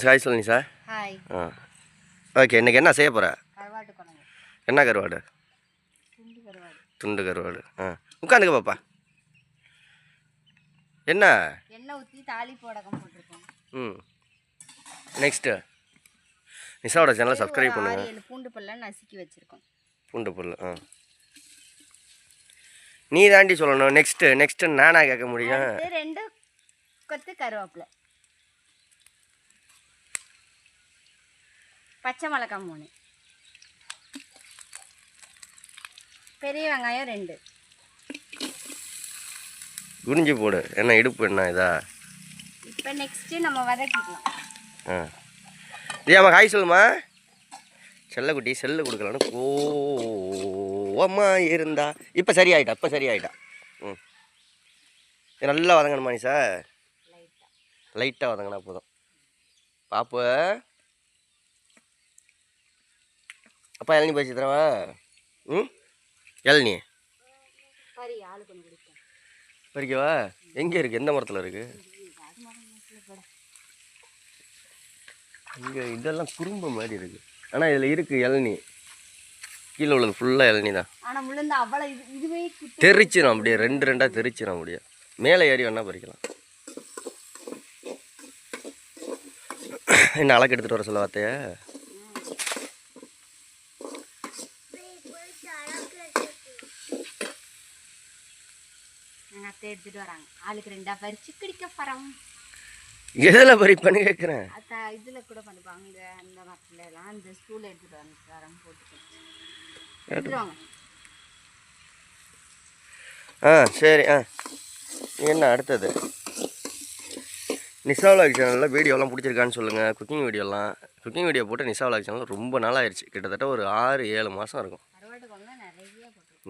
Hi சொல்லுங்க sir. Hi. Okay, இன்றைக்கி என்ன செய்ய போகிற? கருவாட்டு குழம்பு. என்ன கருவாடு? துண்டு கருவாடு. துண்டு கருவாடு. உட்காந்துக்க பாப்பா. என்ன? எண்ணெய் ஊற்றி தாளிப்பு வடகம் போட்டிருக்கோம். நெக்ஸ்ட்டு நிஷாவோட சேனலை சப்ஸ்கிரைப் பண்ணுங்க. 6-7 பூண்டு பல்ல நசுக்கி வச்சுருக்கோம். பூண்டு பல்லு. நீ தாண்டி சொல்லணும். நெக்ஸ்ட்டு நானா கேட்க முடியும்? 2 கொத்து கருவேப்பிலை, பச்சை மிளகாய் 3, பெரிய வெங்காயம் 2. குனிஞ்சு போடு. என்ன இடுப்பு என்ன இதா? இப்போ நெக்ஸ்ட்டு நம்ம வதக்கிக்கலாம். ஏம்மா ஹாய் சொல்லுமா. செல்லக்குட்டி செல்லு கொடுக்கலான்னு கோவம்மா இருந்தா. இப்போ சரியாயிட்டா. இது நல்லா வதங்கணுமா நீ சார்? லைட்டாக வதங்கினா போதும். பாப்பு அப்பா இளநீ பறிச்சு தரவா? இளநீ பறிக்கவா? எங்கே இருக்குது? எந்த மரத்தில் இருக்குது? இங்கே இதெல்லாம் குறும்ப மாதிரி இருக்குது. ஆனால் இதில் இருக்குது இளநீ. கீழே உள்ளது ஃபுல்லாக இளநீ தான். தெரிச்சிடும் அப்படியே, 2 தெரிச்சிடும் அப்படியே. மேலே ஏறி வேணா பறிக்கலாம். என்ன அளக்கு எடுத்துகிட்டு வர சொல்ல வார்த்தையா? எடுத்துட்டு வராங்க. ஆளுக்கு 2 பறிச்சு கிடிக்க போறோம். எதில் பறிப்பேன்னு கேட்குறேன். இதில் கூட பண்ணிப்பாங்க. அந்த மரத்துல எல்லாம் அந்த ஸ்டூல் எடுத்துட்டு வரோம் போட்டுக்கோங்க. சரி. என்ன அடுத்தது? நிஷா விலாக் சேனலில் வீடியோலாம் பிடிச்சிருக்கான்னு சொல்லுங்கள். குக்கிங் வீடியோ போட்டு நிஷா விலாக் சேனல் ரொம்ப நாள் ஆயிடுச்சு. கிட்டத்தட்ட ஒரு 6-7 மாதம் இருக்கும்.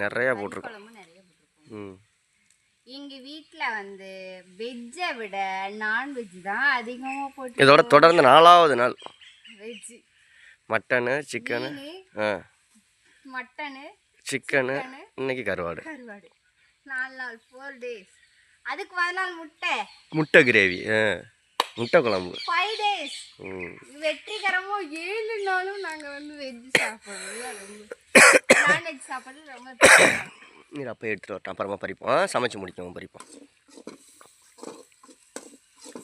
நிறையா போட்டிருக்கோம். எங்கள் வீட்டில் வெஜ்ஜை விட நான்வெஜ் தான் அதிகமாக போட்டு. இதோட தொடர்ந்து 4வது நாள் வெஜ்ஜு. மட்டனு சிக்கனு சிக்கனு இன்னைக்கு கருவாடு. 4 நாள் 4 days. அதுக்கு 4 நாள் முட்டை கிரேவி, முட்டை குழம்பு 5 days. வெற்றிகரமாக 7 நாளும் நாங்கள் வெஜ் சாப்பிட்றோம். நான்வெஜ் சாப்பிட்றது ரொம்ப. நீர் அப்போ எடுத்துகிட்டு வரட்டும். அப்புறமா பறிப்போம். சமைச்சு முடிக்கவும் பறிப்போம்.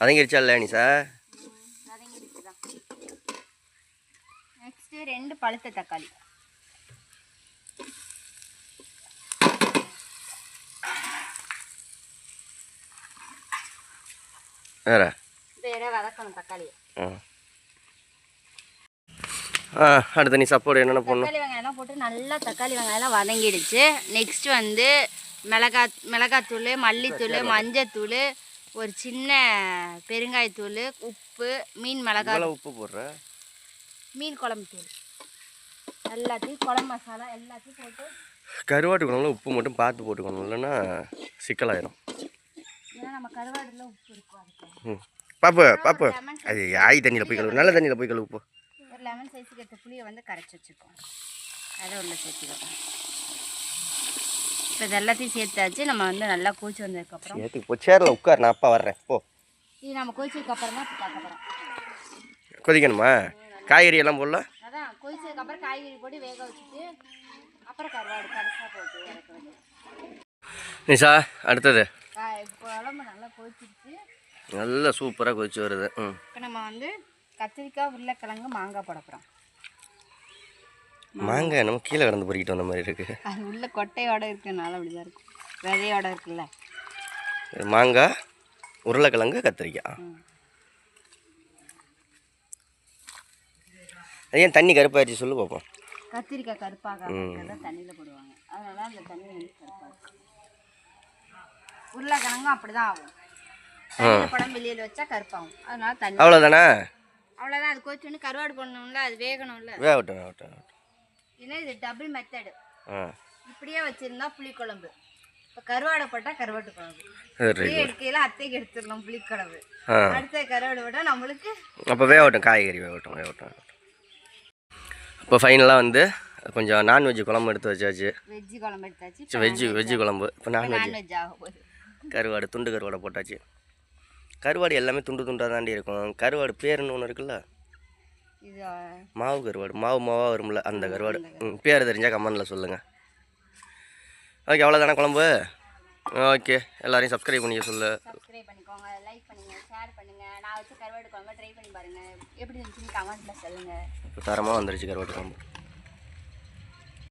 அதங்கிருச்சா இல்லை நீ சார்? நெக்ஸ்ட்டு 2 பழுத்த தக்காளி. வேற வதக்கணும் தக்காளி. அடுத்து நீ சப்போர்ட் என்னென்ன போடணும்? தக்காளி வெங்காயம்லாம் போட்டு நல்லா தக்காளி வெங்காயம்லாம் வதங்கிடுச்சு. நெக்ஸ்ட்டு மிளகாத்தூள், மல்லித்தூள், மஞ்சத்தூள், ஒரு சின்ன பெருங்காயத்தூள், உப்பு, மீன் மிளகாய், உப்பு போடுற மீன் குழம்பு தூள், எல்லாத்தையும் குழம்பு மசாலா எல்லாத்தையும் போட்டு. கருவாட்டு குழம்புல உப்பு மட்டும் பார்த்து போட்டுக்கணும், இல்லைன்னா சிக்கலாயிரும். ஏன்னா நம்ம கருவாடுல உப்பு இருக்கும். பாப்பு அது ஆய் தண்ணியில் போய் கழுவு, நல்ல தண்ணியில் போய் கழுவு. ஒரு லெமன் சைஸுக்கு எடுத்த புளியை கரைச்சி வச்சுருக்கோம். அதை உள்ள சேர்த்துக்கலாம். இப்போ இது எல்லாத்தையும் சேர்த்தாச்சு. நம்ம நல்லா கொதிச்சு வந்ததுக்கப்புறம் இப்போ சேரில் உட்கார், நான் அப்பா வர்றேன். போ. இது நம்ம கொதிச்சதுக்கப்புறம் தான் பார்க்க போகிறோம். கொதிக்கணுமா? காய்கறி எல்லாம் போடல. அதான் கொதிச்சதுக்கப்புறம் காய்கறி போட்டு வேக வச்சுட்டு அப்புறம் கருவாடு கடைசியாக போட்டு இறக்குறது. நிஷா அடுத்தது குழம்பு நல்லா கொதிச்சிருச்சு. நல்லா சூப்பராக கொதிச்சு வருது. இப்போ நம்ம கத்திரிக்காய், உருளைக்கிழங்கு, மாங்காய் போட போகிறோம். மாங்காய் நம்ம கீழே கிடந்து பொறிக்கிட்டு வந்த மாதிரி இருக்குது. அது உள்ள கொட்டையோட இருக்கிறதுனால அப்படிதான் இருக்கும். விதையோட இருக்குல்ல. மாங்காய், உருளைக்கிழங்கு, கத்திரிக்காய். ஏன் தண்ணி கருப்பாயிடுச்சு சொல்லு பார்ப்போம். கத்திரிக்காய் கருப்பாக தண்ணியில் போடுவாங்க, அதனால அந்த தண்ணி கருப்பாக. உருளைக்கிழங்கும் அப்படிதான் ஆகும். படம் வெளியில் வச்சா கருப்பாகும், அதனால தண்ணி. அவ்வளோதானே? அவ்வளோதான். அது கொதிச்சோன்னு கருவாடு போடணும்ல, அது வேகணும்ல. வேகட்டும். ஏன்னா இது டபுள் மெத்தடு. இப்படியே வச்சுருந்தா புளிக்குழம்பு. இப்போ கருவாடை போட்டால் கருவாட்டு குழம்பு. இப்படியே எடுக்கையில் அத்தைக்கு எடுத்துடலாம் புளிக்குழம்பு. அடுத்த கருவாடு போட்டால் நம்மளுக்கு. அப்போ வேகட்டும், காய்கறி வேகட்டும். இப்போ ஃபைனலாக கொஞ்சம் நான்வெஜ் குழம்பு எடுத்து வச்சாச்சு. வெஜ்ஜு குழம்பு எடுத்தாச்சு. வெஜ்ஜு குழம்பு. இப்போ நான்வெஜ் ஆக போகுது. கருவாடு, துண்டு கருவாடை போட்டாச்சு. கருவாடு எல்லாமே துண்டு துண்டாக தாண்டி இருக்கும். கருவாடு பேருன்னு ஒன்று இருக்குல்ல, இது மாவு கருவாடு, மாவாக வரும்ல அந்த கருவாடு. பேர் தெரிஞ்சால் கமெண்டில் சொல்லுங்கள். ஓகே, அவ்வளோதானே குழம்பு? ஓகே, எல்லாரையும் சப்ஸ்கிரைப் பண்ணிக்க சொல்லு. சப்ஸ்கிரைப் பண்ணிக்கோங்க, லைக் பண்ணுங்கள், ஷேர் பண்ணுங்கள். நான் வச்சு கருவாடு குழம்பு ட்ரை பண்ணி பாருங்கள், எப்படி இருந்துச்சுன்னு கமெண்ட்டில் சொல்லுங்கள். தரமாக வந்துருச்சு கருவாடு குழம்பு.